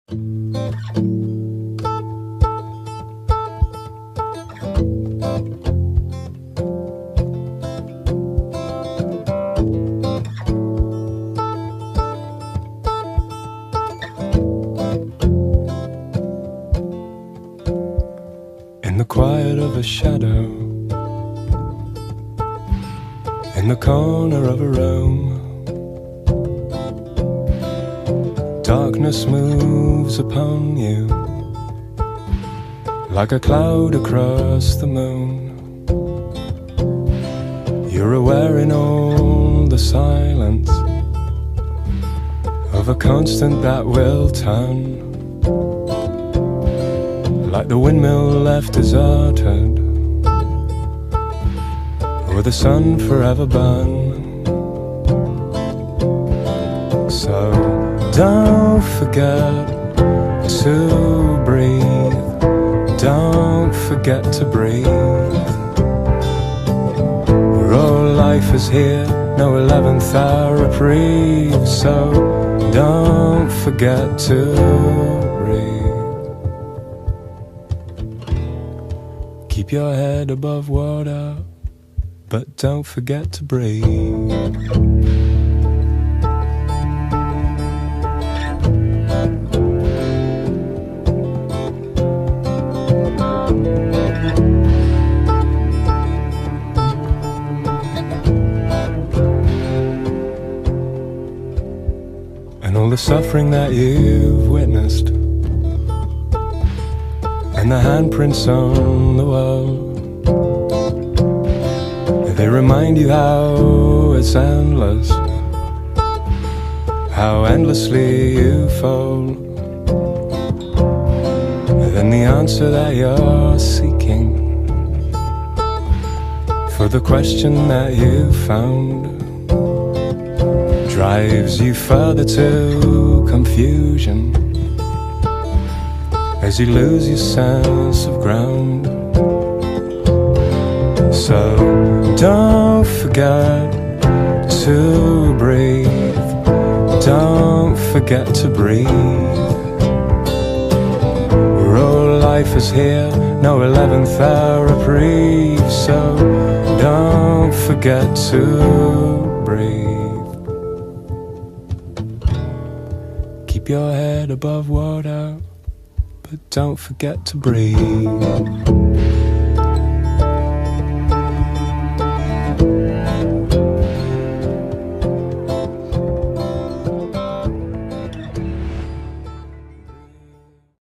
In the quiet of a shadow, in the corner of a room, darkness moves upon you like a cloud across the moon. You're aware in all the silence of a constant that will turn, like the windmill left deserted, or the sun forever burn. So don't forget to breathe, don't forget to breathe. Where all life is here, no 11th hour reprieve. So don't forget to breathe. Keep your head above water, but don't forget to breathe. And all the suffering that you've witnessed, and the handprints on the wall, they remind you how it's endless, how endlessly you fall. Then the answer that you're seeking for the question that you found drives you further to confusion as you lose your sense of ground. So don't forget to breathe, don't forget to breathe. Where all life is here, no 11th hour reprieve. So don't forget to breathe. Keep your head above water, but don't forget to breathe.